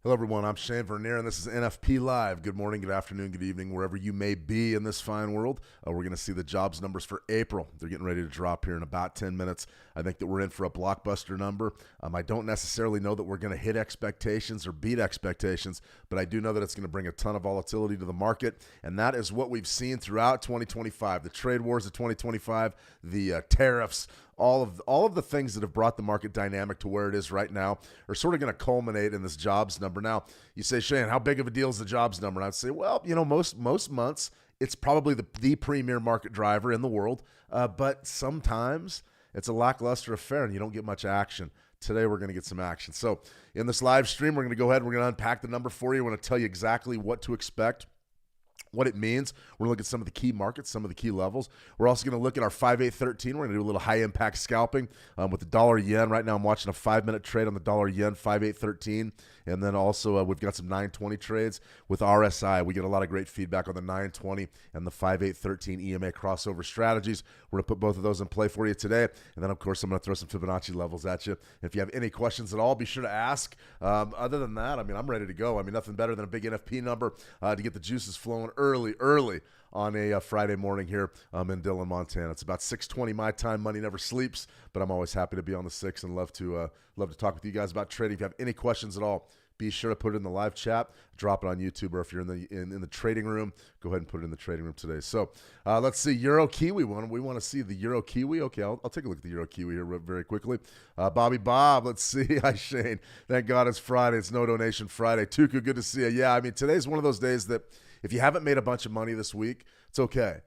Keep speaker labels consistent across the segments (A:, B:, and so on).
A: Hello, everyone. I'm Shane Vernier, and this is NFP Live. Good morning, good afternoon, good evening, wherever you may be in this fine world. We're going to see the jobs numbers for April. They're getting ready to drop here in about 10 minutes. I think that we're in for a blockbuster number. I don't necessarily know that we're going to hit expectations or beat expectations, but I do know that it's going to bring a ton of volatility to the market, and that is what we've seen throughout 2025. The trade wars of 2025, the tariffs, all of the things that have brought the market dynamic to where it is right now are sort of going to culminate in this jobs number. Now, you say, Shane, how big of a deal is the jobs number? And I'd say, well, most months it's probably the premier market driver in the world, but sometimes it's a lackluster affair and you don't get much action. Today, we're going to get some action. So in this live stream, we're going to go ahead and we're going to unpack the number for you. We're going to tell you exactly what to expect, what it means. We're going to look at some of the key markets, some of the key levels. We're also going to look at our 5-8-13. We're going to do a little high-impact scalping with the dollar-yen. Right now, I'm watching a 5-minute trade on the dollar-yen, 5-8-13. And then also we've got some 9-20 trades with RSI. We get a lot of great feedback on the 9-20 and the 5-8-13 EMA crossover strategies. We're going to put both of those in play for you today. And then, of course, I'm going to throw some Fibonacci levels at you. If you have any questions at all, be sure to ask. Other than that, I'm ready to go. Nothing better than a big NFP number to get the juices flowing early on a Friday morning here in Dillon, Montana. It's about 6:20 my time. Money never sleeps, but I'm always happy to be on the 6 and love to talk with you guys about trading. If you have any questions at all, be sure to put it in the live chat, drop it on YouTube, or if you're in the trading room, go ahead and put it in the trading room today. So let's see, Euro Kiwi. We want to see the Euro Kiwi. Okay, I'll take a look at the Euro Kiwi here very quickly. Bobby Bob, let's see. Hi, Shane. Thank God it's Friday. It's No Donation Friday. Tuku, good to see you. Yeah, today's one of those days that if you haven't made a bunch of money this week, it's okay.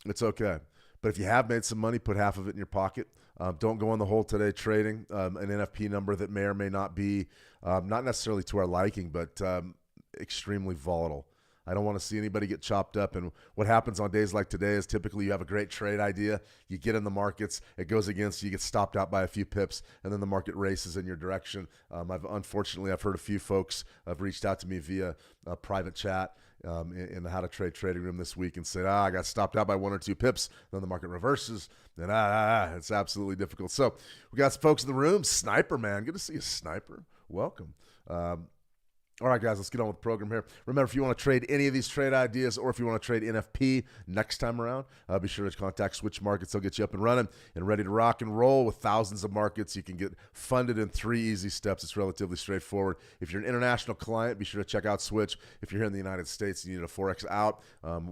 A: It's okay. But if you have made some money, put half of it in your pocket. Don't go on the hole today trading an NFP number that may or may not be not necessarily to our liking, but extremely volatile. I don't want to see anybody get chopped up. And what happens on days like today is typically you have a great trade idea. You get in the markets. It goes against you. You get stopped out by a few pips, and then the market races in your direction. Unfortunately, I've heard a few folks have reached out to me via private chat in the How to Trade trading room this week and said, I got stopped out by 1 or 2 pips. Then the market reverses. Then it's absolutely difficult. So we got some folks in the room. Sniper, man. Good to see you, Sniper. Welcome. All right, guys, let's get on with the program here. Remember, if you want to trade any of these trade ideas or if you want to trade NFP next time around, be sure to contact Switch Markets. They'll get you up and running and ready to rock and roll with thousands of markets. You can get funded in 3 easy steps. It's relatively straightforward. If you're an international client, be sure to check out Switch. If you're here in the United States and you need a Forex out,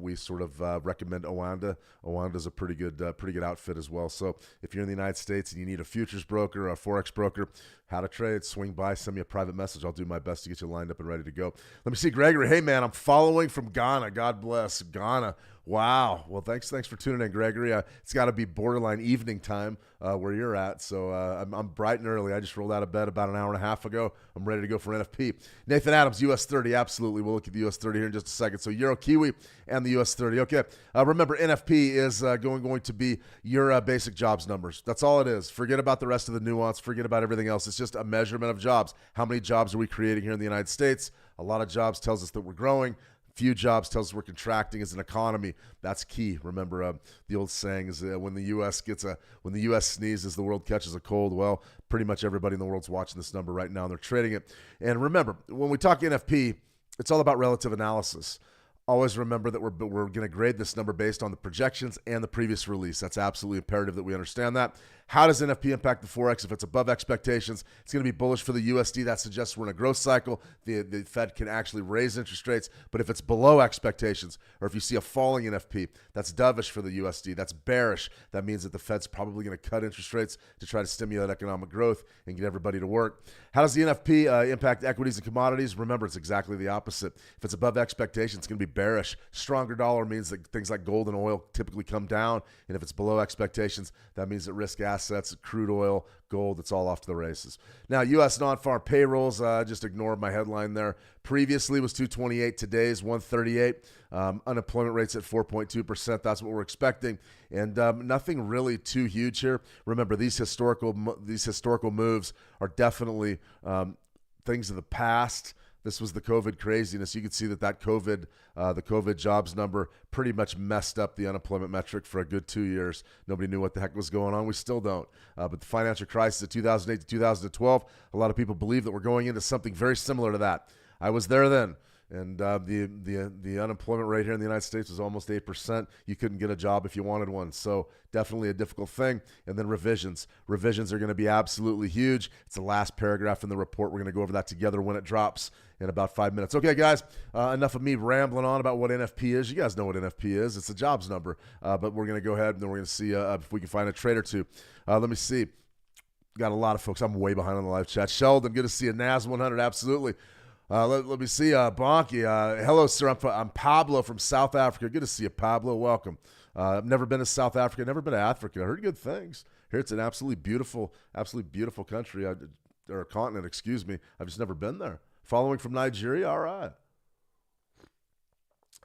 A: we sort of recommend Owanda. Owanda's a pretty good outfit as well. So if you're in the United States and you need a futures broker or a Forex broker, How to Trade, swing by, send me a private message. I'll do my best to get you lined up and ready to go. Let me see, Gregory. Hey, man, I'm following from Ghana. God bless. Ghana. Wow. Well, thanks for tuning in, Gregory. It's got to be borderline evening time where you're at. So I'm bright and early. I just rolled out of bed about an hour and a half ago. I'm ready to go for NFP. Nathan Adams, US 30. Absolutely. We'll look at the US 30 here in just a second. So Euro Kiwi and the US 30. Okay. Remember, NFP is going to be your basic jobs numbers. That's all it is. Forget about the rest of the nuance. Forget about everything else. It's just a measurement of jobs. How many jobs are we creating here in the United States? A lot of jobs tells us that we're growing. Few jobs tells us we're contracting as an economy. That's key. Remember, the old saying is when the U.S. sneezes, the world catches a cold. Well, pretty much everybody in the world's watching this number right now, and they're trading it. And remember, when we talk NFP, it's all about relative analysis. Always remember that we're going to grade this number based on the projections and the previous release. That's absolutely imperative that we understand that. How does NFP impact the Forex? If it's above expectations, it's going to be bullish for the USD. That suggests we're in a growth cycle. The Fed can actually raise interest rates. But if it's below expectations, or if you see a falling NFP, that's dovish for the USD. That's bearish. That means that the Fed's probably going to cut interest rates to try to stimulate economic growth and get everybody to work. How does the NFP impact equities and commodities? Remember, it's exactly the opposite. If it's above expectations, it's going to be bearish. Stronger dollar means that things like gold and oil typically come down. And if it's below expectations, that means that risk assets, crude oil, gold, it's all off to the races. Now, U.S. non-farm payrolls, just ignored my headline there. Previously was 228. Today's 138. Unemployment rate's at 4.2%. That's what we're expecting. And nothing really too huge here. Remember, these historical moves are definitely things of the past. This was the COVID craziness. You could see that the COVID jobs number pretty much messed up the unemployment metric for a good 2 years. Nobody knew what the heck was going on. We still don't. But the financial crisis of 2008 to 2012, a lot of people believe that we're going into something very similar to that. I was there then. And the unemployment rate here in the United States was almost 8%. You couldn't get a job if you wanted one. So definitely a difficult thing. And then revisions. Revisions are going to be absolutely huge. It's the last paragraph in the report. We're going to go over that together when it drops in about 5 minutes. Okay, guys, enough of me rambling on about what NFP is. You guys know what NFP is. It's a jobs number. But we're going to go ahead and then we're going to see if we can find a trade or two. Let me see. Got a lot of folks. I'm way behind on the live chat. Sheldon, good to see you. NAS 100, absolutely. Let me see. Bonky, hello, sir. I'm Pablo from South Africa. Good to see you, Pablo. Welcome. I've never been to South Africa. Never been to Africa. I heard good things. Here it's an absolutely beautiful country, or continent, excuse me. I've just never been there. Following from Nigeria, all right.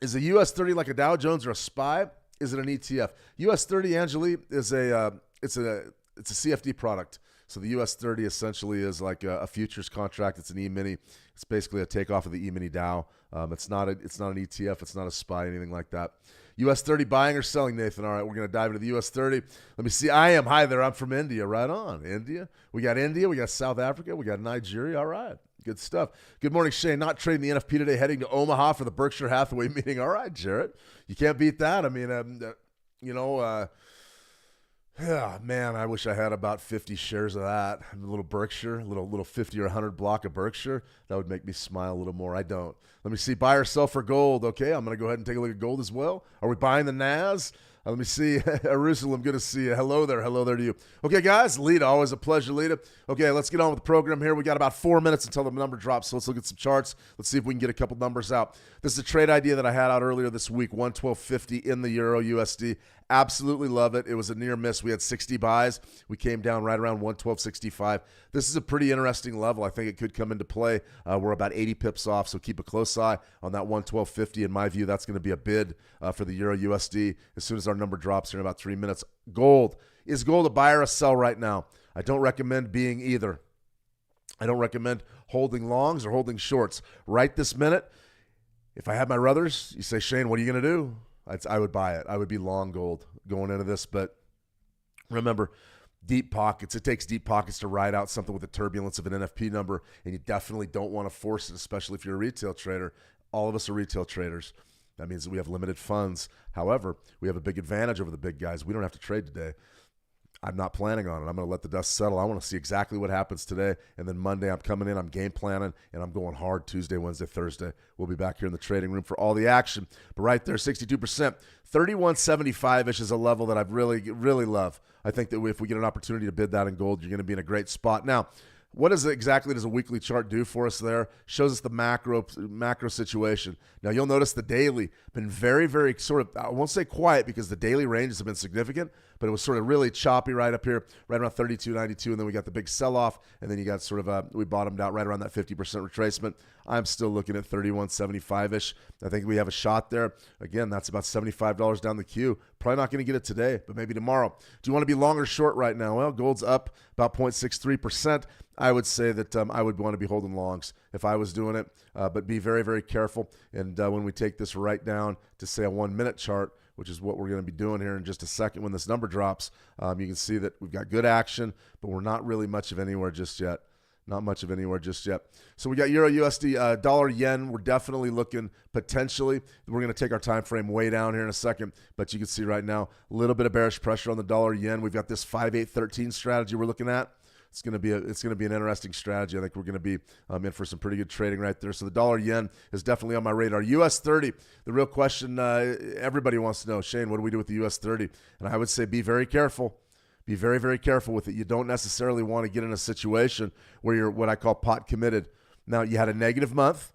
A: Is the US 30 like a Dow Jones or a SPY? Is it an ETF? US 30, Angeli, is it's a CFD product. So the US 30 essentially is like a futures contract. It's an E-mini. It's basically a takeoff of the E-mini Dow. It's not an ETF. It's not a SPY, anything like that. US 30 buying or selling, Nathan? All right, we're going to dive into the US 30. Let me see. I am. Hi there. I'm from India. Right on. India. We got India. We got South Africa. We got Nigeria. All right. Good stuff. Good morning, Shane. Not trading the NFP today, heading to Omaha for the Berkshire Hathaway meeting. All right, Jarrett. You can't beat that. I mean, yeah, man, I wish I had about 50 shares of that. A little Berkshire, a little 50 or 100 block of Berkshire. That would make me smile a little more. I don't. Let me see. Buy or sell for gold. Okay, I'm going to go ahead and take a look at gold as well. Are we buying the NAS? Let me see. Jerusalem, good to see you. Hello there. Hello there to you. Okay, guys. Lita, always a pleasure, Lita. Okay, let's get on with the program here. We got about 4 minutes until the number drops, so let's look at some charts. Let's see if we can get a couple numbers out. This is a trade idea that I had out earlier this week, 112.50 in the Euro USD. Absolutely love it. It was a near miss. We had 60 buys. We came down right around 112.65. This is a pretty interesting level. I think it could come into play. We're about 80 pips off, so keep a close eye on that 112.50. In my view, that's going to be a bid for the Euro USD as soon as our number drops here in about 3 minutes. Gold. Is gold a buy or a sell right now? I don't recommend being either. I don't recommend holding longs or holding shorts. Right this minute, if I had my ruthers, you say, Shane, what are you going to do? I would buy it. I would be long gold going into this. But remember, deep pockets. It takes deep pockets to ride out something with the turbulence of an NFP number, and you definitely don't want to force it, especially if you're a retail trader. All of us are retail traders. That means that we have limited funds. However, we have a big advantage over the big guys. We don't have to trade today. I'm not planning on it. I'm going to let the dust settle. I want to see exactly what happens today. And then Monday, I'm coming in, I'm game planning, and I'm going hard Tuesday, Wednesday, Thursday. We'll be back here in the trading room for all the action. But right there, 62%. 3175-ish is a level that I really, really love. I think that if we get an opportunity to bid that in gold, you're going to be in a great spot. Now, what exactly does a weekly chart do for us there? Shows us the macro situation. Now, you'll notice the daily been very, very sort of, I won't say quiet because the daily ranges have been significant, but it was sort of really choppy right up here, right around 32.92, and then we got the big sell-off, and then you got sort of we bottomed out right around that 50% retracement. I'm still looking at 31.75-ish. I think we have a shot there. Again, that's about $75 down the queue. Probably not going to get it today, but maybe tomorrow. Do you want to be long or short right now? Well, gold's up about 0.63%. I would say that I would want to be holding longs if I was doing it, but be very, very careful. And when we take this right down to, say, a 1 minute chart, which is what we're going to be doing here in just a second when this number drops, you can see that we've got good action, but we're not really much of anywhere just yet. Not much of anywhere just yet. So we got Euro USD, dollar yen. We're definitely looking potentially. We're going to take our time frame way down here in a second, but you can see right now a little bit of bearish pressure on the dollar yen. We've got this 5-8-13 strategy we're looking at. It's going to be an interesting strategy. I think we're going to be in for some pretty good trading right there. So the dollar yen is definitely on my radar. US 30. The real question everybody wants to know, Shane, what do we do with the US 30? And I would say be very careful. Be very, very careful with it. You don't necessarily want to get in a situation where you're what I call pot committed. Now, you had a negative month,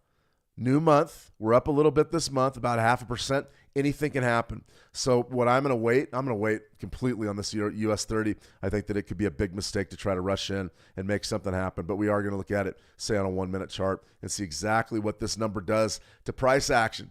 A: new month. We're up a little bit this month, about 0.5%. Anything can happen. So what I'm going to wait completely on this US 30. I think that it could be a big mistake to try to rush in and make something happen. But we are going to look at it, say, on a 1 minute chart and see exactly what this number does to price action.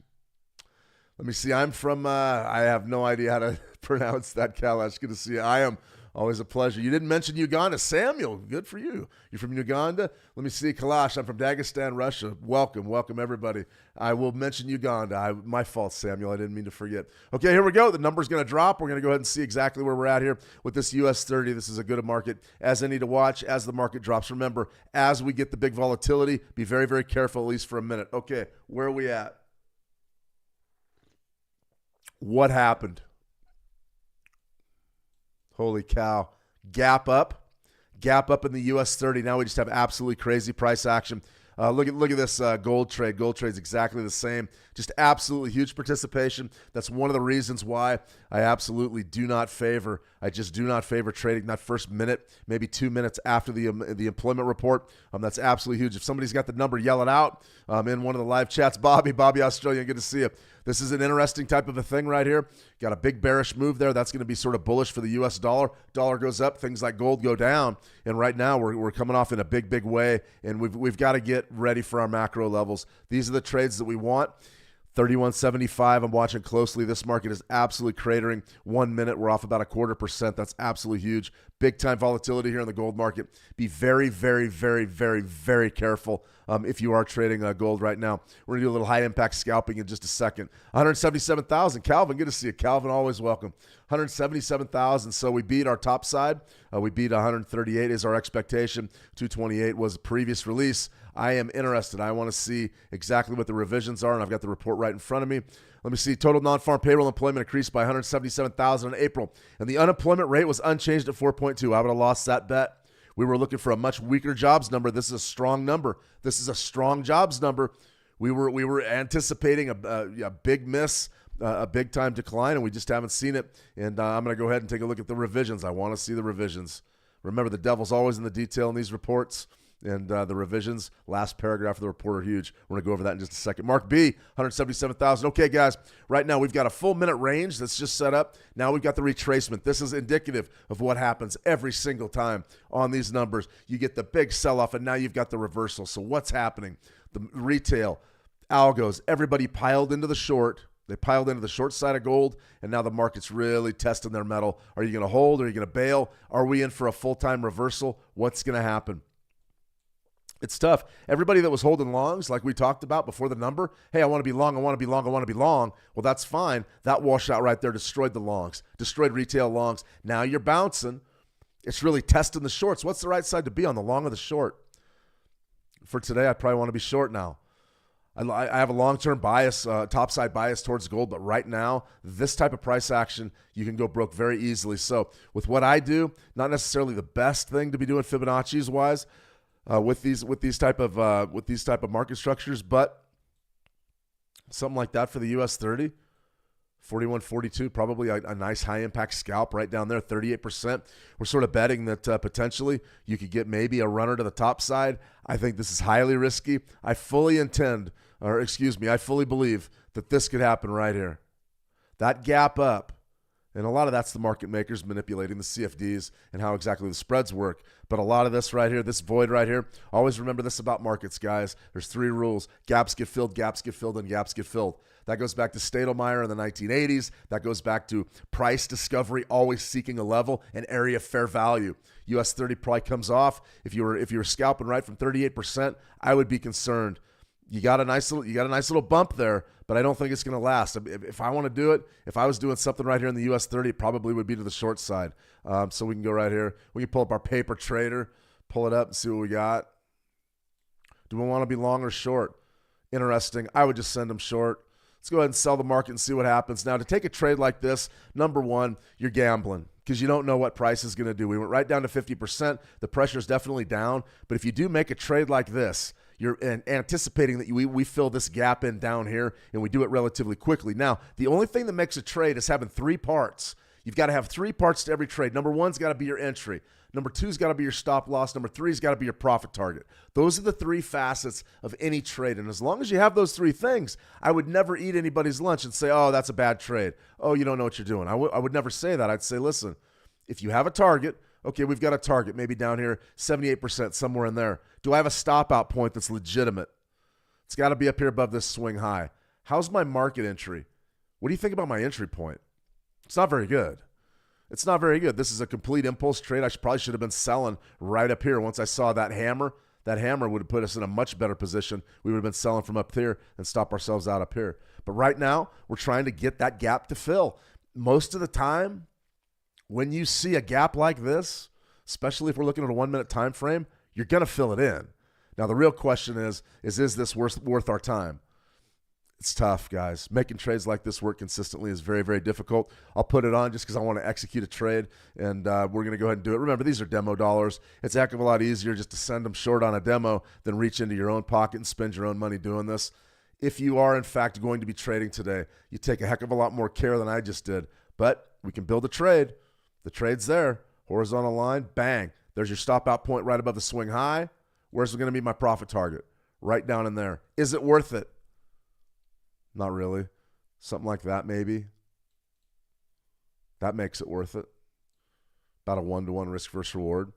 A: Let me see. I'm from, I have no idea how to pronounce that, Kalash. Good to see you. I am Always a pleasure. You didn't mention Uganda. Samuel, good for you. You're from Uganda? Let me see. Kalash, I'm from Dagestan, Russia. Welcome, everybody. I will mention Uganda. My fault, Samuel. I didn't mean to forget. Okay, here we go. The number's going to drop. We're going to go ahead and see exactly where we're at here with this US 30. This is a good market as any to watch as the market drops. Remember, as we get the big volatility, be very, very careful, at least for a minute. Okay, where are we at? What happened? Holy cow. Gap up in the US 30. Now we just have absolutely crazy price action. Look at this gold trade. Gold trade's exactly the same. Just absolutely huge participation. That's one of the reasons why I absolutely do not favor. I just do not favor trading that first minute, maybe 2 minutes after the employment report. That's absolutely huge. If somebody's got the number, yell it out in one of the live chats. Bobby Australian, good to see you. This is an interesting type of a thing right here. Got a big bearish move there. That's going to be sort of bullish for the U.S. dollar. Dollar goes up, things like gold go down. And right now we're coming off in a big, big way, and we've got to get ready for our macro levels. These are the trades that we want. 31.75. I'm watching closely. This market is absolutely cratering. 1 minute, we're off about 0.25%. That's absolutely huge. Big time volatility here in the gold market. Be very, very, very, very, very careful if you are trading gold right now. We're going to do a little high impact scalping in just a second. 177,000. Calvin, good to see you. Calvin, always welcome. 177,000. So we beat our top side. We beat 138 is our expectation. 228 was the previous release. I am interested. I want to see exactly what the revisions are, and I've got the report right in front of me. Let me see. Total non-farm payroll employment increased by 177,000 in April, and the unemployment rate was unchanged at 4.2. I would have lost that bet. We were looking for a much weaker jobs number. This is a strong number. This is a strong jobs number. We were anticipating a big miss, a big time decline, and we just haven't seen it. And I'm going to go ahead and take a look at the revisions. I want to see the revisions. Remember, the devil's always in the detail in these reports. And the revisions, last paragraph of the report are huge. We're going to go over that in just a second. Mark B, 177,000. Okay, guys, right now we've got a full minute range that's just set up. Now we've got the retracement. This is indicative of what happens every single time on these numbers. You get the big sell-off, and now you've got the reversal. So what's happening? The retail, algos, everybody piled into the short. They piled into the short side of gold, and now the market's really testing their mettle. Are you going to hold? Are you going to bail? Are we in for a full-time reversal? What's going to happen? It's tough. Everybody that was holding longs, like we talked about before the number, hey, I want to be long, I want to be long, I want to be long. Well, that's fine. That washout right there destroyed the longs, destroyed retail longs. Now you're bouncing. It's really testing the shorts. What's the right side to be on, the long or the short? For today, I probably want to be short now. I have a long-term bias, top-side bias towards gold, but right now, this type of price action, you can go broke very easily. So with what I do, not necessarily the best thing to be doing Fibonacci's-wise, with these type of market structures, but something like that for the US 30, 41.42, probably a nice high impact scalp right down there, 38%. We're sort of betting that potentially you could get maybe a runner to the top side. I think this is highly risky. I fully believe that this could happen right here. That gap up. And a lot of that's the market makers manipulating the CFDs and how exactly the spreads work. But a lot of this right here, this void right here, always remember this about markets, guys. There's 3 rules. Gaps get filled, and gaps get filled. That goes back to Stadelmeyer in the 1980s. That goes back to price discovery, always seeking a level and area fair value. US 30 probably comes off. If you were scalping right from 38%, I would be concerned. You got a nice little bump there, but I don't think it's going to last. If I want to do it, if I was doing something right here in the US 30, it probably would be to the short side. So we can go right here. We can pull up our paper trader, pull it up and see what we got. Do we want to be long or short? Interesting. I would just send them short. Let's go ahead and sell the market and see what happens. Now, to take a trade like this, number one, you're gambling because you don't know what price is going to do. We went right down to 50%. The pressure is definitely down. But if you do make a trade like this, you're anticipating that we fill this gap in down here, and we do it relatively quickly. Now, the only thing that makes a trade is having 3 parts. You've got to have 3 parts to every trade. Number 1's got to be your entry. Number 2's got to be your stop loss. Number 3's got to be your profit target. Those are the 3 facets of any trade. And as long as you have those 3 things, I would never eat anybody's lunch and say, oh, that's a bad trade. Oh, you don't know what you're doing. I would never say that. I'd say, listen, if you have a target, okay, we've got a target, maybe down here, 78%, somewhere in there. Do I have a stop out point that's legitimate? It's got to be up here above this swing high. How's my market entry? What do you think about my entry point? It's not very good. It's not very good. This is a complete impulse trade. I probably should have been selling right up here. Once I saw that hammer would have put us in a much better position. We would have been selling from up here and stop ourselves out up here. But right now, we're trying to get that gap to fill. Most of the time, when you see a gap like this, especially if we're looking at a 1 minute time frame, you're going to fill it in. Now, the real question is this worth our time? It's tough, guys. Making trades like this work consistently is very, very difficult. I'll put it on just because I want to execute a trade, and we're going to go ahead and do it. Remember, these are demo dollars. It's a heck of a lot easier just to send them short on a demo than reach into your own pocket and spend your own money doing this. If you are, in fact, going to be trading today, you take a heck of a lot more care than I just did. But we can build a trade. The trade's there. Horizontal line, bang. There's your stop out point right above the swing high. Where's going to be my profit target? Right down in there. Is it worth it? Not really. Something like that maybe. That makes it worth it. About a 1-to-1 risk versus reward.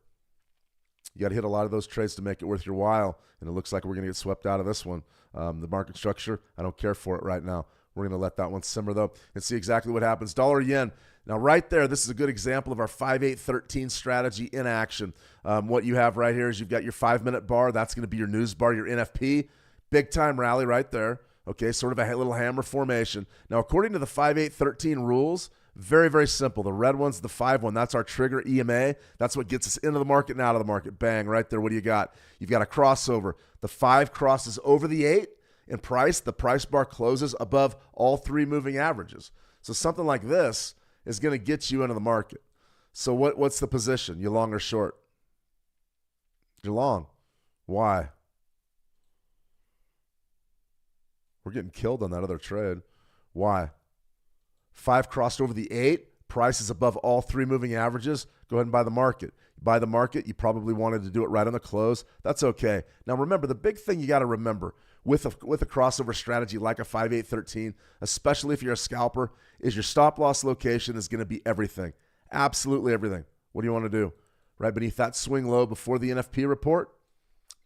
A: You got to hit a lot of those trades to make it worth your while, and it looks like we're going to get swept out of this one. The market structure, I don't care for it right now. We're going to let that one simmer, though, and see exactly what happens. Dollar yen. Now, right there, this is a good example of our 5-8-13 strategy in action. What you have right here is you've got your 5-minute bar. That's going to be your news bar, your NFP. Big-time rally right there. Okay, sort of a little hammer formation. Now, according to the 5-8-13 rules, very, very simple. The red one's the 5-1. That's our trigger EMA. That's what gets us into the market and out of the market. Bang, right there. What do you got? You've got a crossover. The 5 crosses over the 8 in price. The price bar closes above all 3 moving averages. So something like this is going to get you into the market. So what's the position? You long or short? You're long. Why? We're getting killed on that other trade. Why? 5 crossed over the 8. Price is above all 3 moving averages. Go ahead and buy the market. Buy the market. You probably wanted to do it right on the close. That's okay. Now remember, the big thing you got to remember with a crossover strategy like a 5-8-13, especially if you're a scalper, is your stop loss location is going to be everything. Absolutely everything. What do you want to do? Right beneath that swing low before the NFP report?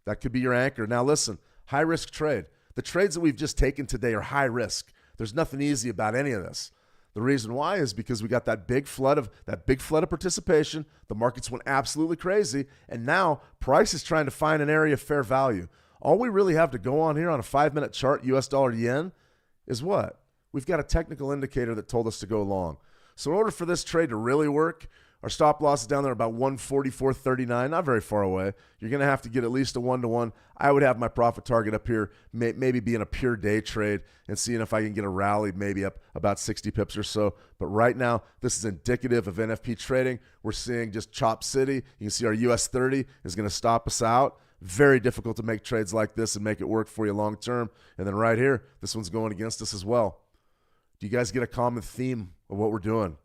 A: That could be your anchor. Now listen, high risk trade. The trades that we've just taken today are high risk. There's nothing easy about any of this. The reason why is because we got that big flood of participation. The markets went absolutely crazy, and now price is trying to find an area of fair value. All we really have to go on here on a 5-minute chart, US dollar yen, is what? We've got a technical indicator that told us to go long. So in order for this trade to really work, our stop loss is down there about 144.39, not very far away. You're going to have to get at least a 1-to-1. I would have my profit target up here, maybe being a pure day trade and seeing if I can get a rally maybe up about 60 pips or so. But right now, this is indicative of NFP trading. We're seeing just chop city. You can see our US 30 is going to stop us out. Very difficult to make trades like this and make it work for you long term. And then right here, this one's going against us as well. Do you guys get a common theme of what we're doing?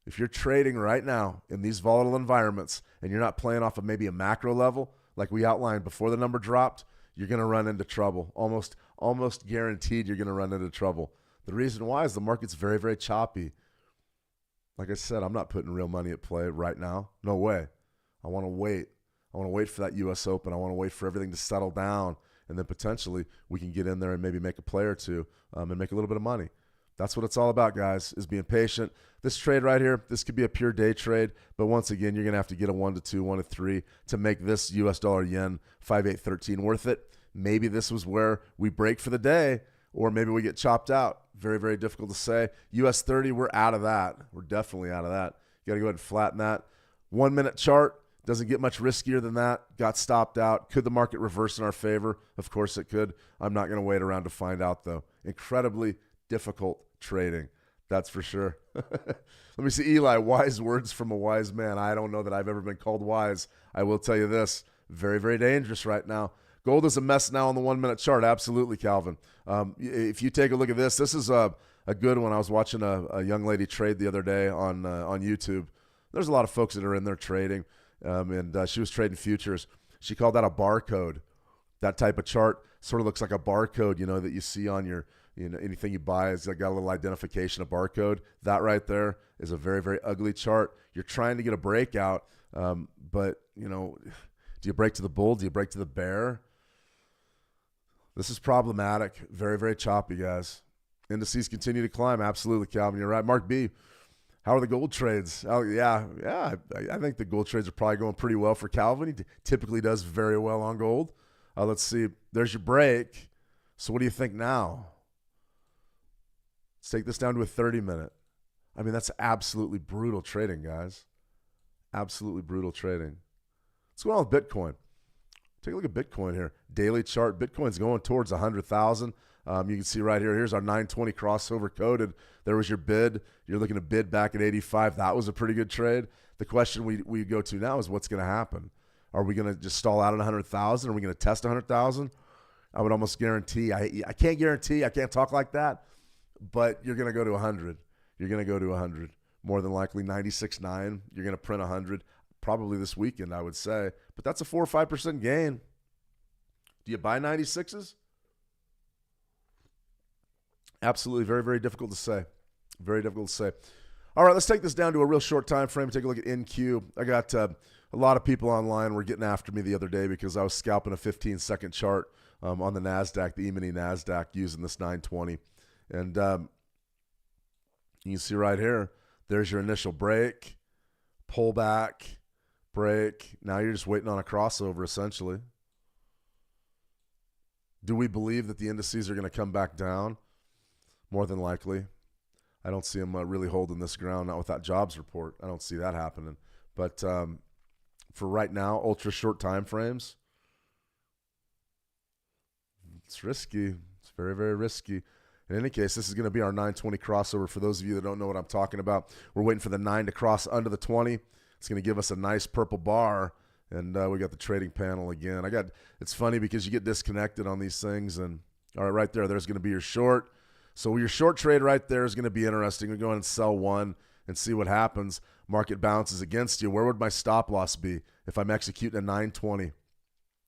A: If you're trading right now in these volatile environments and you're not playing off of maybe a macro level, like we outlined before the number dropped, you're going to run into trouble. Almost guaranteed you're going to run into trouble. The reason why is the market's very, very choppy. Like I said, I'm not putting real money at play right now. No way. I want to wait. I want to wait for that U.S. Open. I want to wait for everything to settle down, and then potentially we can get in there and maybe make a play or two and make a little bit of money. That's what it's all about, guys, is being patient. This trade right here, this could be a pure day trade, but once again, you're going to have to get a 1-to-2, 1-to-3 to make this US dollar yen 5-8-13 worth it. Maybe this was where we break for the day, or maybe we get chopped out. Very, very difficult to say. US 30, we're out of that. We're definitely out of that. You got to go ahead and flatten that. 1 minute chart doesn't get much riskier than that. Got stopped out. Could the market reverse in our favor? Of course it could. I'm not going to wait around to find out, though. Incredibly difficult trading. That's for sure. Let me see, Eli, wise words from a wise man. I don't know that I've ever been called wise. I will tell you this, very, very dangerous right now. Gold is a mess now on the 1 minute chart. Absolutely, Calvin. If you take a look at this is a good one. I was watching a young lady trade the other day on YouTube. There's a lot of folks that are in there trading, and she was trading futures. She called that a barcode. That type of chart sort of looks like a barcode, that you see on your, anything you buy has got a little identification, a barcode. That right there is a very, very ugly chart. You're trying to get a breakout, but, do you break to the bull? Do you break to the bear? This is problematic. Very, very choppy, guys. Indices continue to climb. Absolutely, Calvin. You're right. Mark B., How are the gold trades? Oh, yeah. I think the gold trades are probably going pretty well for Calvin. He typically does very well on gold. Let's see. There's your break. So what do you think now? Let's take this down to a 30-minute. I mean, that's absolutely brutal trading, guys. Absolutely brutal trading. What's going on with Bitcoin? Take a look at Bitcoin here. Daily chart. Bitcoin's going towards 100,000. You can see right here. Here's our 920 crossover coded. There was your bid. You're looking to bid back at 85. That was a pretty good trade. The question we go to now is what's going to happen? Are we going to just stall out at 100,000? Are we going to test 100,000? I would almost guarantee. I can't guarantee. I can't talk like that. But you're going to go to 100. You're going to go to 100. More than likely 96.9. You're going to print 100 probably this weekend, I would say. But that's a 4 or 5% gain. Do you buy 96s? Absolutely. Very, very difficult to say. Very difficult to say. All right, let's take this down to a real short time frame. Take a look at NQ. I got a lot of people online were getting after me the other day because I was scalping a 15-second chart on the NASDAQ, the E-mini NASDAQ, using this 920. And you can see right here, there's your initial break, pullback, break. Now you're just waiting on a crossover, essentially. Do we believe that the indices are going to come back down? More than likely. I don't see them really holding this ground, not with that jobs report. I don't see that happening. But for right now, ultra short time frames, it's risky. It's very, very risky. In any case, this is going to be our 920 crossover. For those of you that don't know what I'm talking about, we're waiting for the 9 to cross under the 20. It's going to give us a nice purple bar, and we got the trading panel again. It's funny because you get disconnected on these things, and all right, right there's going to be your short. So your short trade right there is going to be interesting. We go in and sell one and see what happens. Market bounces against you. Where would my stop loss be if I'm executing a 920?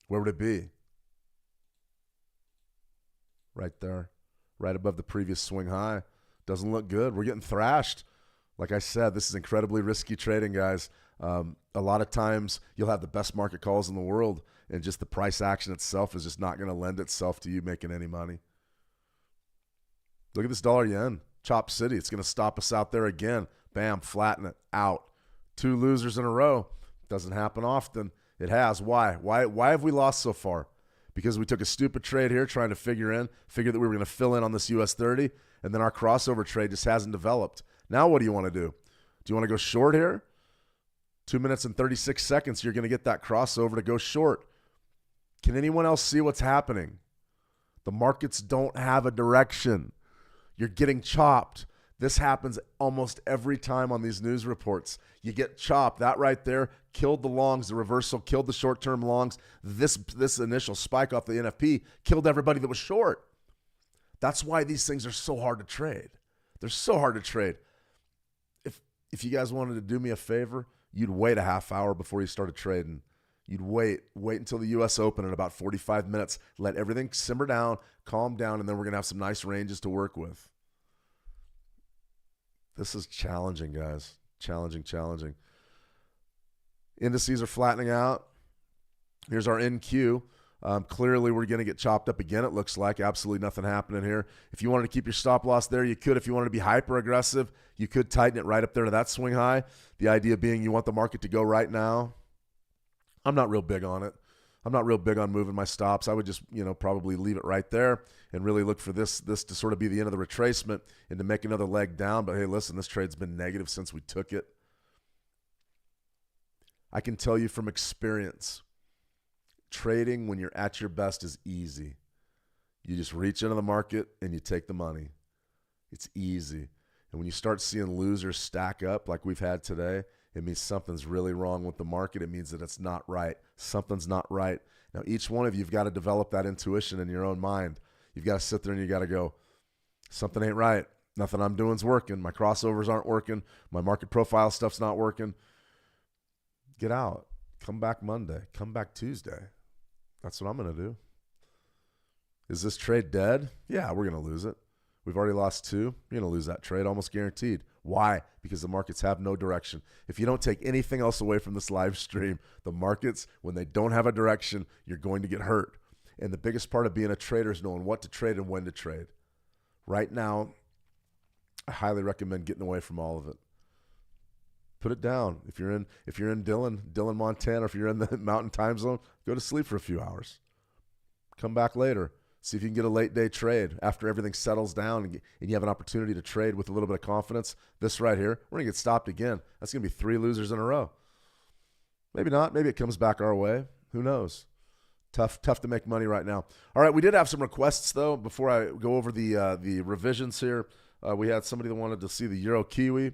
A: Where would it be? Right there. Right above the previous swing high. Doesn't look good. We're getting thrashed. Like I said, this is incredibly risky trading, guys. A lot of times you'll have the best market calls in the world, and just the price action itself is just not going to lend itself to you making any money. Look at this dollar yen. Chop City. It's going to stop us out there again. Bam, flatten it out. 2 losers in a row. Doesn't happen often. It has. Why? Why have we lost so far? Because we took a stupid trade here trying to figure that we were going to fill in on this US 30, and then our crossover trade just hasn't developed. Now what do you want to do? Do you want to go short here? 2 minutes and 36 seconds, you're going to get that crossover to go short. Can anyone else see what's happening? The markets don't have a direction. You're getting chopped. This happens almost every time on these news reports. You get chopped. That right there killed the longs. The reversal killed the short-term longs. This initial spike off the NFP killed everybody that was short. That's why these things are so hard to trade. They're so hard to trade. If you guys wanted to do me a favor, you'd wait a half hour before you started trading. You'd wait until the U.S. Open in about 45 minutes, let everything simmer down, calm down, and then we're going to have some nice ranges to work with. This is challenging, guys. Challenging. Indices are flattening out. Here's our NQ. Clearly, we're going to get chopped up again, it looks like. Absolutely nothing happening here. If you wanted to keep your stop loss there, you could. If you wanted to be hyper aggressive, you could tighten it right up there to that swing high. The idea being you want the market to go right now. I'm not real big on it. I'm not real big on moving my stops. I would just, probably leave it right there and really look for this to sort of be the end of the retracement and to make another leg down. But hey, listen, this trade's been negative since we took it. I can tell you from experience, trading when you're at your best is easy. You just reach into the market and you take the money. It's easy. And when you start seeing losers stack up like we've had today, it means something's really wrong with the market. It means that it's not right. Something's not right. Now, each one of you have got to develop that intuition in your own mind. You've got to sit there and you got to go, something ain't right. Nothing I'm doing's working. My crossovers aren't working. My market profile stuff's not working. Get out. Come back Monday. Come back Tuesday. That's what I'm going to do. Is this trade dead? Yeah, we're going to lose it. We've already lost 2. You're going to lose that trade, almost guaranteed. Why? Because the markets have no direction. If you don't take anything else away from this live stream, the markets, when they don't have a direction, you're going to get hurt. And the biggest part of being a trader is knowing what to trade and when to trade. Right now, I highly recommend getting away from all of it. Put it down. If you're in Dillon, Montana, or if you're in the Mountain Time Zone, go to sleep for a few hours. Come back later. See if you can get a late day trade after everything settles down and you have an opportunity to trade with a little bit of confidence. This right here, we're going to get stopped again. That's going to be 3 losers in a row. Maybe not. Maybe it comes back our way. Who knows? Tough to make money right now. All right, we did have some requests, though, before I go over the revisions here. We had somebody that wanted to see the Euro Kiwi,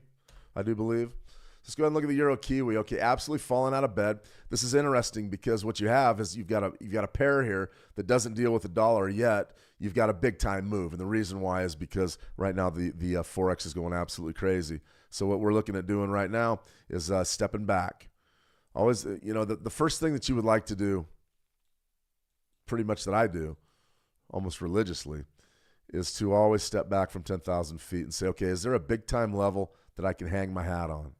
A: I do believe. Let's go ahead and look at the Euro Kiwi. Okay, absolutely falling out of bed. This is interesting because what you have is you've got a pair here that doesn't deal with the dollar yet. You've got a big time move, and the reason why is because right now the Forex is going absolutely crazy. So what we're looking at doing right now is stepping back. Always, the first thing that you would like to do, pretty much that I do, almost religiously, is to always step back from 10,000 feet and say, okay, is there a big time level that I can hang my hat on?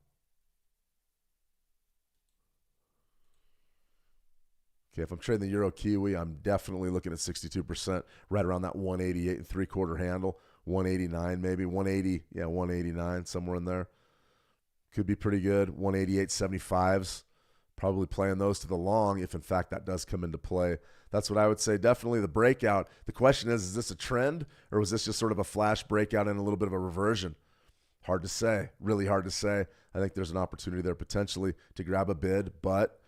A: Okay, if I'm trading the Euro Kiwi, I'm definitely looking at 62%, right around that 188 and 3/4 handle, 189 maybe, 180, 189, somewhere in there. Could be pretty good. 188.75s, probably playing those to the long if in fact that does come into play. That's what I would say. Definitely the breakout. The question is this a trend or was this just sort of a flash breakout and a little bit of a reversion? Hard to say, really hard to say. I think there's an opportunity there potentially to grab a bid, but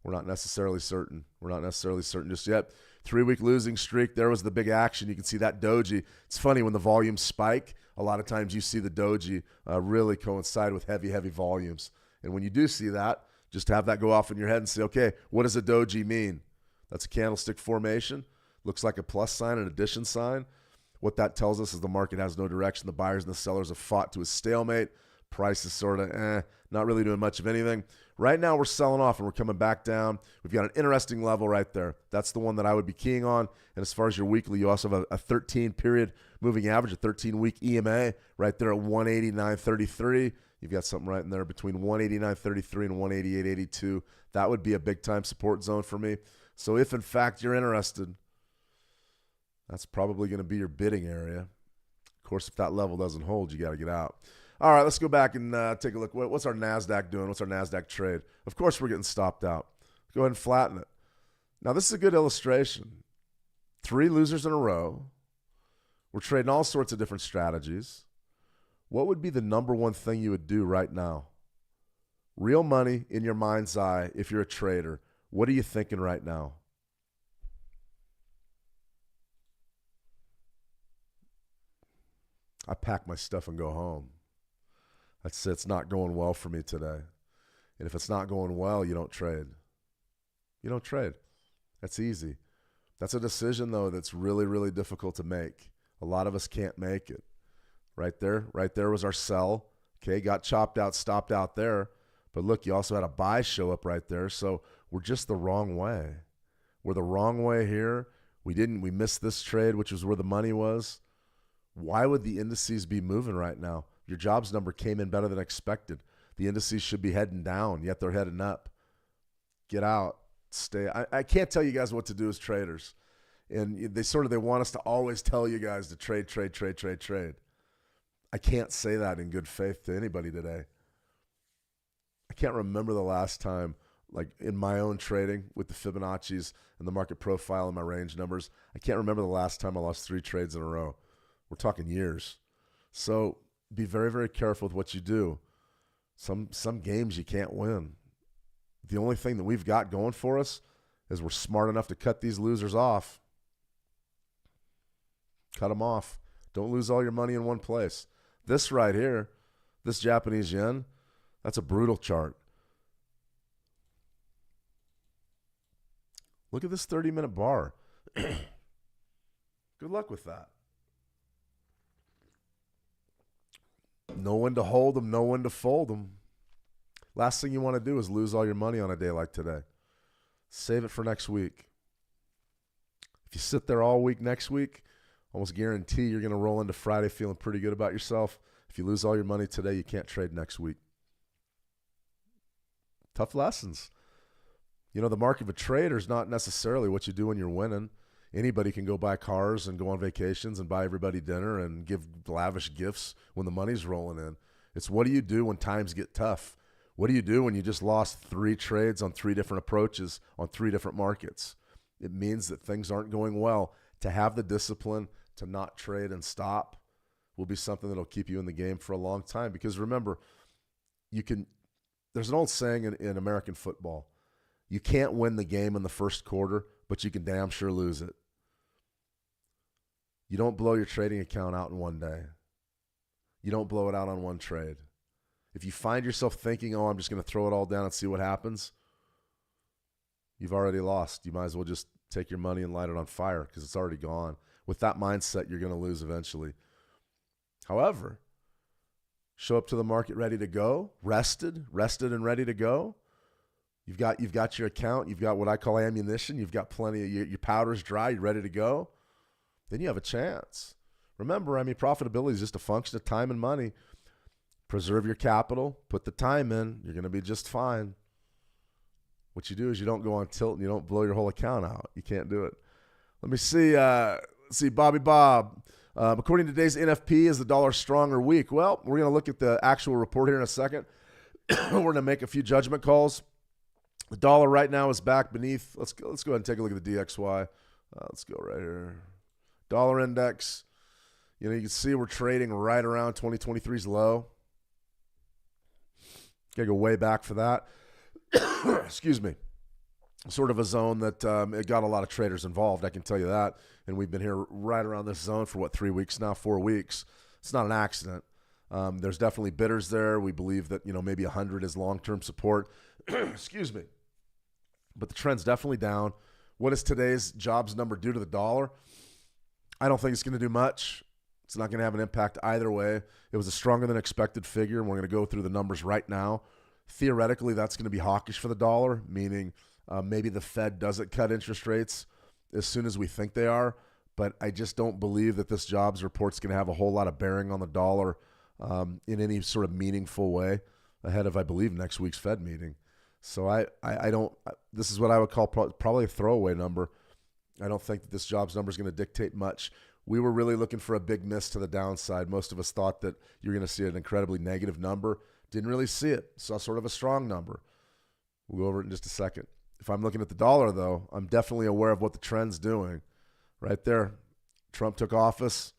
A: we're not necessarily certain. We're not necessarily certain just yet. 3-week losing streak. There was the big action. You can see that doji. It's funny when the volumes spike. A lot of times you see the doji really coincide with heavy volumes. And when you do see that, just have that go off in your head and say, okay, what does a doji mean? That's a candlestick formation. Looks like a plus sign, an addition sign. What that tells us is the market has no direction. The buyers and the sellers have fought to a stalemate. Price is sort of not really doing much of anything. Right now we're selling off and we're coming back down. We've got an interesting level right there. That's the one that I would be keying on. And as far as your weekly, you also have a 13-period moving average, a 13-week EMA right there at 189.33. You've got something right in there between 189.33 and 188.82. That would be a big-time support zone for me. So if, in fact, you're interested, that's probably going to be your bidding area. Of course, if that level doesn't hold, you got to get out. All right, let's go back and take a look. What's our NASDAQ doing? What's our NASDAQ trade? Of course, we're getting stopped out. Go ahead and flatten it. Now, this is a good illustration. 3 losers in a row. We're trading all sorts of different strategies. What would be the number one thing you would do right now? Real money in your mind's eye if you're a trader. What are you thinking right now? I pack my stuff and go home. That's it. It's not going well for me today. And if it's not going well, you don't trade. You don't trade. That's easy. That's a decision, though, that's really, really difficult to make. A lot of us can't make it. Right there was our sell. Okay, got chopped out, stopped out there. But look, you also had a buy show up right there. So we're just the wrong way. We're the wrong way here. We missed this trade, which was where the money was. Why would the indices be moving right now? Your jobs number came in better than expected. The indices should be heading down, yet they're heading up. Get out. Stay. I can't tell you guys what to do as traders. And they want us to always tell you guys to trade. I can't say that in good faith to anybody today. I can't remember the last time, like in my own trading with the Fibonacci's and the market profile and my range numbers, I can't remember the last time I lost 3 trades in a row. We're talking years. So be very, very careful with what you do. Some games you can't win. The only thing that we've got going for us is we're smart enough to cut these losers off. Cut them off. Don't lose all your money in one place. This right here, this Japanese yen, that's a brutal chart. Look at this 30-minute bar. Good luck with that. Know when to hold them, know when to fold them. Last thing you want to do is lose all your money on a day like today. Save it for next week. If you sit there all week next week, almost guarantee you're going to roll into Friday feeling pretty good about yourself. If you lose all your money today, you can't trade next week. Tough lessons. The market of a trader is not necessarily what you do when you're winning. Anybody can go buy cars and go on vacations and buy everybody dinner and give lavish gifts when the money's rolling in. It's what do you do when times get tough? What do you do when you just lost 3 trades on 3 different approaches on 3 different markets? It means that things aren't going well. To have the discipline to not trade and stop will be something that'll keep you in the game for a long time. Because remember, there's an old saying in American football, you can't win the game in the first quarter, but you can damn sure lose it. You don't blow your trading account out in one day. You don't blow it out on one trade. If you find yourself thinking, oh, I'm just going to throw it all down and see what happens, you've already lost. You might as well just take your money and light it on fire because it's already gone. With that mindset, you're going to lose eventually. However, show up to the market ready to go, rested and ready to go. You've got your account. You've got what I call ammunition. You've got plenty of your powder's dry. You're ready to go. Then you have a chance. Remember, profitability is just a function of time and money. Preserve your capital. Put the time in. You're going to be just fine. What you do is you don't go on tilt and you don't blow your whole account out. You can't do it. Let me see. See, Bobby Bob. According to today's NFP, is the dollar strong or weak? Well, we're going to look at the actual report here in a second. We're going to make a few judgment calls. The dollar right now is back beneath. Let's go ahead and take a look at the DXY. Let's go right here. Dollar index. You can see we're trading right around 2023's low. Got to go way back for that. Excuse me. Sort of a zone that it got a lot of traders involved, I can tell you that. And we've been here right around this zone for, 3 weeks now, 4 weeks. It's not an accident. There's definitely bidders there. We believe that, maybe 100 is long-term support. Excuse me. But the trend's definitely down. What does today's jobs number do to the dollar? I don't think it's going to do much. It's not going to have an impact either way. It was a stronger than expected figure, and we're going to go through the numbers right now. Theoretically, that's going to be hawkish for the dollar, meaning maybe the Fed doesn't cut interest rates as soon as we think they are. But I just don't believe that this jobs report's going to have a whole lot of bearing on the dollar in any sort of meaningful way ahead of, I believe, next week's Fed meeting. So I don't – this is what I would call probably a throwaway number. I don't think that this jobs number is going to dictate much. We were really looking for a big miss to the downside. Most of us thought that you're going to see an incredibly negative number. Didn't really see it. Saw sort of a strong number. We'll go over it in just a second. If I'm looking at the dollar, though, I'm definitely aware of what the trend's doing. Right there, Trump took office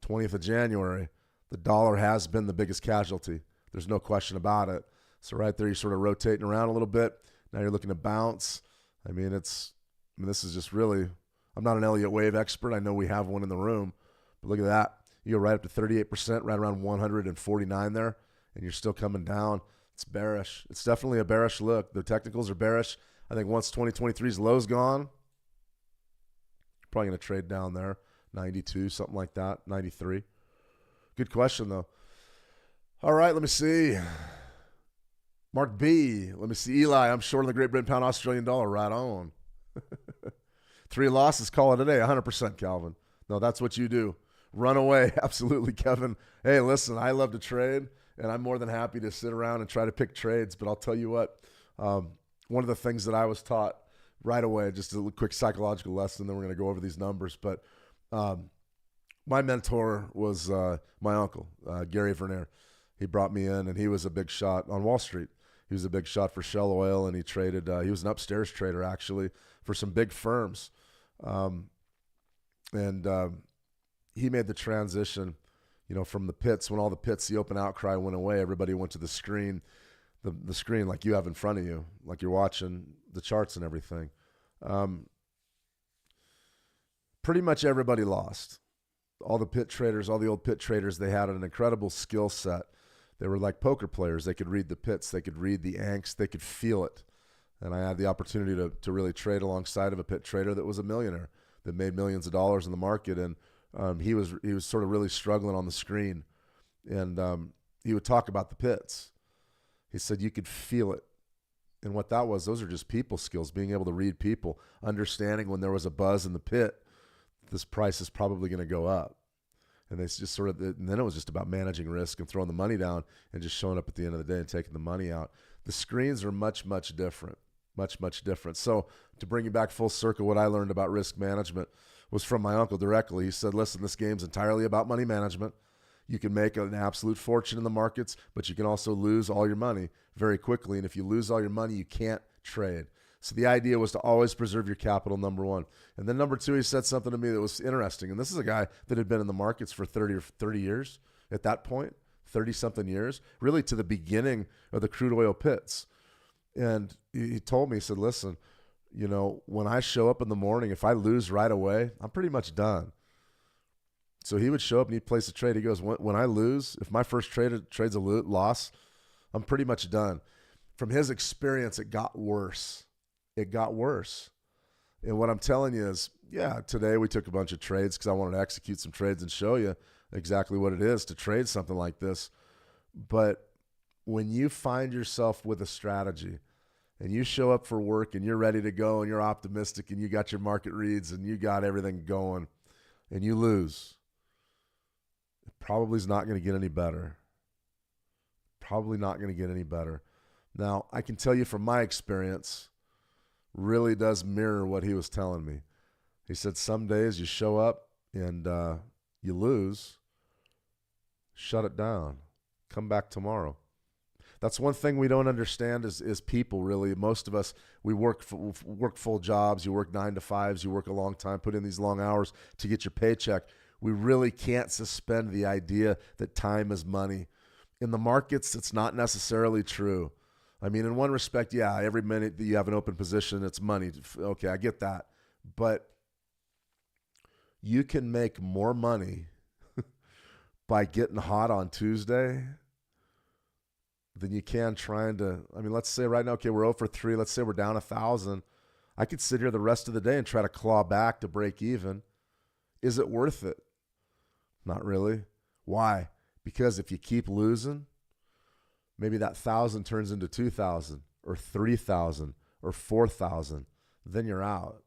A: 20th of January. The dollar has been the biggest casualty. There's no question about it. So right there, you're sort of rotating around a little bit. Now you're looking to bounce. This is just really – I'm not an Elliott wave expert. I know we have one in the room. But look at that. You go right up to 38%, right around 149 there, and you're still coming down. It's bearish. It's definitely a bearish look. The technicals are bearish. I think once 2023's low's gone, you're probably going to trade down there, 92, something like that, 93. Good question, though. All right, let me see. Mark B. Let me see. Eli, I'm short on the Great Britain pound Australian dollar. Right on. 3 losses, call it a day. 100%, Calvin. No, that's what you do. Run away. Absolutely, Kevin. Hey, listen, I love to trade, and I'm more than happy to sit around and try to pick trades. But I'll tell you what, one of the things that I was taught right away, just a quick psychological lesson, then we're going to go over these numbers. But my mentor was my uncle, Gary Vernier. He brought me in, and he was a big shot on Wall Street. He was a big shot for Shell Oil, and he traded. He was an upstairs trader, actually, for some big firms. He made the transition, from the pits. When all the pits, the open outcry went away, everybody went to the screen, the screen like you have in front of you, like you're watching the charts and everything. Pretty much everybody lost. All the pit traders, all the old pit traders, they had an incredible skill set. They were like poker players. They could read the pits. They could read the angst. They could feel it. And I had the opportunity to really trade alongside of a pit trader that was a millionaire, that made millions of dollars in the market. And he was sort of really struggling on the screen. And he would talk about the pits. He said you could feel it. And what that was, those are just people skills, being able to read people, understanding when there was a buzz in the pit, this price is probably going to go up. And they just and then it was just about managing risk and throwing the money down and just showing up at the end of the day and taking the money out. The screens are much, much different. Much, much different. So to bring you back full circle, what I learned about risk management was from my uncle directly. He said, listen, this game's entirely about money management. You can make an absolute fortune in the markets, but you can also lose all your money very quickly. And if you lose all your money, you can't trade. So the idea was to always preserve your capital, number one. And then number two, he said something to me that was interesting. And this is a guy that had been in the markets for 30 years at that point, 30-something years, really to the beginning of the crude oil pits. And he told me, he said, listen, you know, when I show up in the morning, if I lose right away, I'm pretty much done. So he would show up and he'd place a trade. He goes, when I lose, if my first trade's a loss, I'm pretty much done. From his experience, it got worse. It got worse. And what I'm telling you is, yeah, today we took a bunch of trades because I wanted to execute some trades and show you exactly what it is to trade something like this. But when you find yourself with a strategy and you show up for work and you're ready to go and you're optimistic and you got your market reads and you got everything going and you lose, it probably is not going to get any better. Probably not going to get any better. Now, I can tell you from my experience, really does mirror what he was telling me. He said some days you show up and you lose, shut it down, come back tomorrow. That's one thing we don't understand is people, really. Most of us, we work full jobs. You work 9 to 5s. You work a long time, put in these long hours to get your paycheck. We really can't suspend the idea that time is money. In the markets, it's not necessarily true. I mean, in one respect, yeah, every minute that you have an open position, it's money. Okay, I get that. But you can make more money by getting hot on Tuesday than you can trying to, I mean, let's say right now, okay, we're 0 for 3. Let's say we're down 1,000. I could sit here the rest of the day and try to claw back to break even. Is it worth it? Not really. Why? Because if you keep losing, maybe that 1,000 turns into 2,000 or 3,000 or 4,000. Then you're out.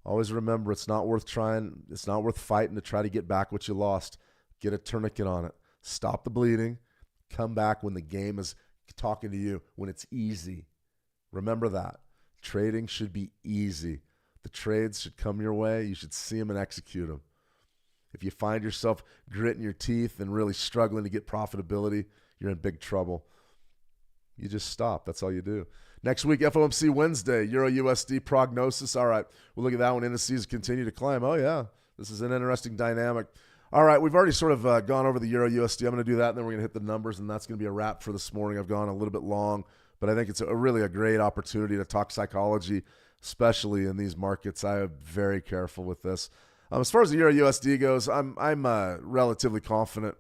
A: Always remember, it's not worth trying. It's not worth fighting to try to get back what you lost. Get a tourniquet on it. Stop the bleeding. Come back when the game is talking to you, when it's easy. Remember that. Trading should be easy. The trades should come your way. You should see them and execute them. If you find yourself gritting your teeth and really struggling to get profitability, you're in big trouble. You just stop. That's all you do. Next week, FOMC Wednesday, Euro USD prognosis. All right, we'll look at that one. Indices continue to climb. Oh, yeah, this is an interesting dynamic. All right, we've already sort of gone over the Euro USD. I'm going to do that, and then we're going to hit the numbers, and that's going to be a wrap for this morning. I've gone a little bit long, but I think it's really a great opportunity to talk psychology, especially in these markets. I am very careful with this. As far as the Euro USD goes, I'm relatively confident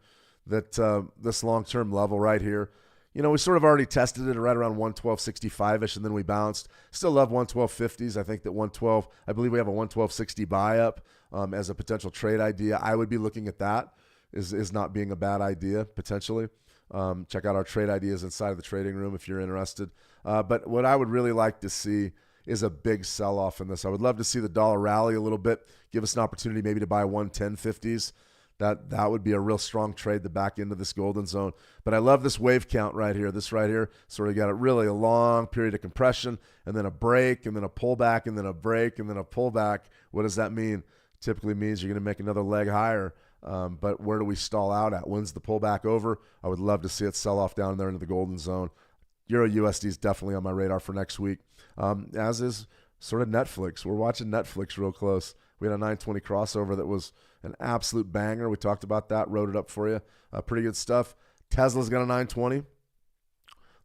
A: that this long-term level right here, you know, we sort of already tested it right around 112.65-ish, and then we bounced. Still love 112.50s. I think that 112, I believe we have a 112.60 buy-up as a potential trade idea. I would be looking at that is not being a bad idea, potentially. Check out our trade ideas inside of the trading room if you're interested. But what I would really like to see is a big sell-off in this. I would love to see the dollar rally a little bit, give us an opportunity maybe to buy 110.50s. That would be a real strong trade, the back end of this golden zone. But I love this wave count right here. This right here sort of got a long period of compression and then a break and then a pullback and then a break and then a pullback. What does that mean? Typically means you're going to make another leg higher. But where do we stall out at? When's the pullback over? I would love to see it sell off down there into the golden zone. Euro USD is definitely on my radar for next week, as is sort of Netflix. We're watching Netflix real close. We had a 920 crossover that was an absolute banger. We talked about that, wrote it up for you. Pretty good stuff. Tesla's got a 920. A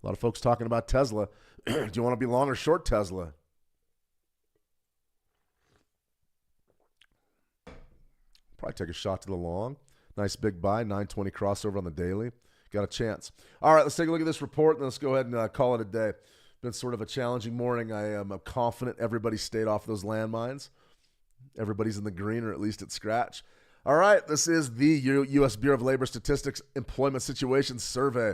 A: lot of folks talking about Tesla. Do you want to be long or short Tesla? Probably take a shot to the long. Nice big buy, 920 crossover on the daily. Got a chance. All right, let's take a look at this report, and let's go ahead and call it a day. Been sort of a challenging morning. I am confident everybody stayed off those landmines. Everybody's in the green, or at least at scratch. All right, this is the U.S. Bureau of Labor Statistics Employment Situation Survey,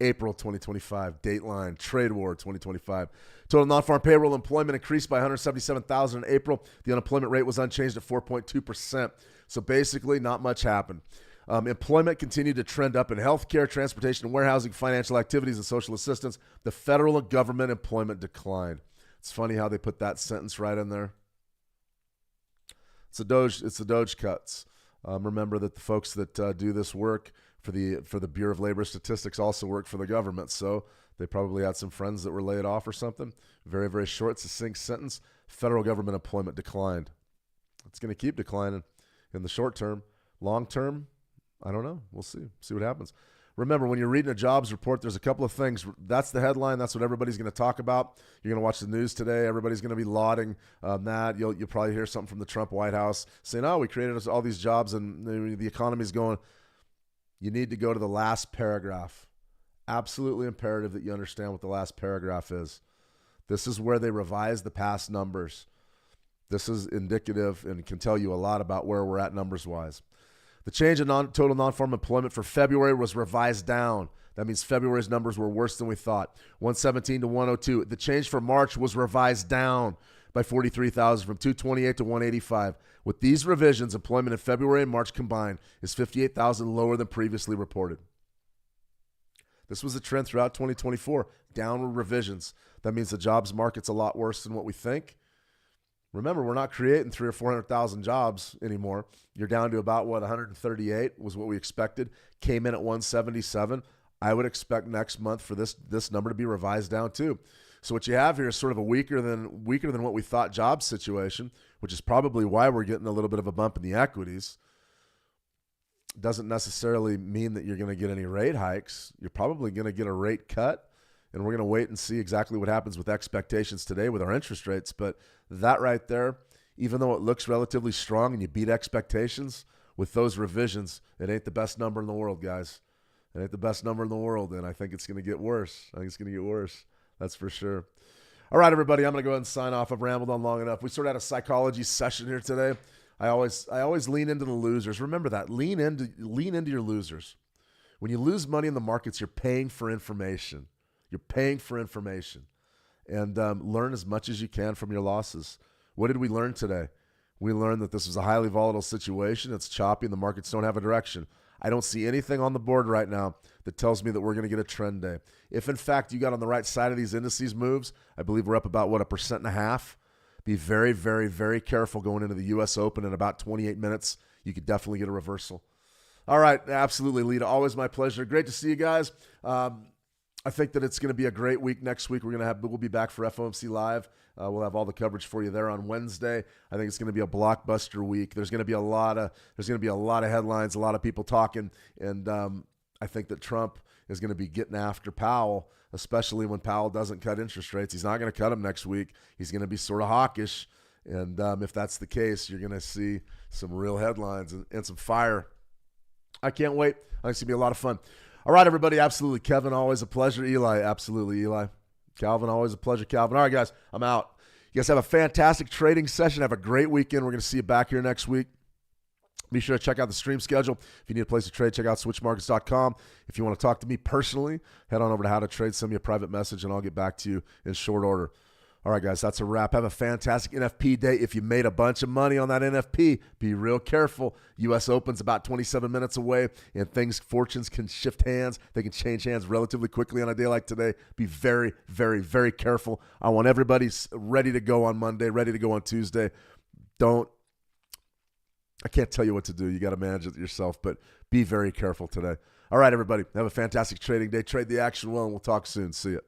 A: April 2025, Dateline, Trade War 2025. Total non-farm payroll employment increased by 177,000 in April. The unemployment rate was unchanged at 4.2%. So basically, not much happened. Employment continued to trend up in healthcare, transportation and warehousing, financial activities, and social assistance. The federal government employment declined. It's funny how they put that sentence right in there. It's the Doge cuts. Remember that the folks that do this work for the Bureau of Labor Statistics also work for the government, so they probably had some friends that were laid off or something. Very, very short, succinct sentence. Federal government employment declined. It's going to keep declining in the short term. Long term, I don't know. We'll see. See what happens. Remember, when you're reading a jobs report, there's a couple of things. That's the headline. That's what everybody's going to talk about. You're going to watch the news today. Everybody's going to be lauding that. You'll probably hear something from the Trump White House saying, oh, we created all these jobs and the economy's going. You need to go to the last paragraph. Absolutely imperative that you understand what the last paragraph is. This is where they revise the past numbers. This is indicative and can tell you a lot about where we're at numbers-wise. The change in total non-farm employment for February was revised down. That means February's numbers were worse than we thought. 117 to 102. The change for March was revised down by 43,000 from 228 to 185. With these revisions, employment in February and March combined is 58,000 lower than previously reported. This was a trend throughout 2024. Downward revisions. That means the jobs market's a lot worse than what we think. Remember, we're not creating 300,000 or 400,000 jobs anymore. You're down to about, 138 was what we expected. Came in at 177. I would expect next month for this number to be revised down too. So what you have here is sort of a weaker than what we thought job situation, which is probably why we're getting a little bit of a bump in the equities. Doesn't necessarily mean that you're going to get any rate hikes. You're probably going to get a rate cut. And we're going to wait and see exactly what happens with expectations today with our interest rates. But that right there, even though it looks relatively strong and you beat expectations, with those revisions, it ain't the best number in the world, guys. It ain't the best number in the world, and I think it's going to get worse. That's for sure. All right, everybody, I'm going to go ahead and sign off. I've rambled on long enough. We sort of had a psychology session here today. I always lean into the losers. Remember that. Lean into your losers. When you lose money in the markets, you're paying for information. You're paying for information, and learn as much as you can from your losses. What did we learn today? We learned that this was a highly volatile situation. It's choppy, and the markets don't have a direction. I don't see anything on the board right now that tells me that we're going to get a trend day. If, in fact, you got on the right side of these indices moves, I believe we're up about, 1.5%. Be very, very, very careful going into the U.S. Open in about 28 minutes. You could definitely get a reversal. All right, absolutely, Lita. Always my pleasure. Great to see you guys. I think that it's going to be a great week next week. We'll be back for FOMC Live. We'll have all the coverage for you there on Wednesday. I think it's going to be a blockbuster week. There's going to be a lot of headlines, a lot of people talking, and I think that Trump is going to be getting after Powell, especially when Powell doesn't cut interest rates. He's not going to cut them next week. He's going to be sort of hawkish, and if that's the case, you're going to see some real headlines and some fire. I can't wait. I think it's going to be a lot of fun. All right, everybody, absolutely. Kevin, always a pleasure. Eli, absolutely. Eli. Calvin, always a pleasure. Calvin. All right, guys, I'm out. You guys have a fantastic trading session. Have a great weekend. We're going to see you back here next week. Be sure to check out the stream schedule. If you need a place to trade, check out switchmarkets.com. If you want to talk to me personally, head on over to How to Trade. Send me a private message, and I'll get back to you in short order. All right, guys, that's a wrap. Have a fantastic NFP day. If you made a bunch of money on that NFP, be real careful. U.S. Open's about 27 minutes away, and fortunes can shift hands. They can change hands relatively quickly on a day like today. Be very, very, very careful. I want everybody ready to go on Monday, ready to go on Tuesday. I can't tell you what to do. You got to manage it yourself, but be very careful today. All right, everybody, have a fantastic trading day. Trade the action well, and we'll talk soon. See ya.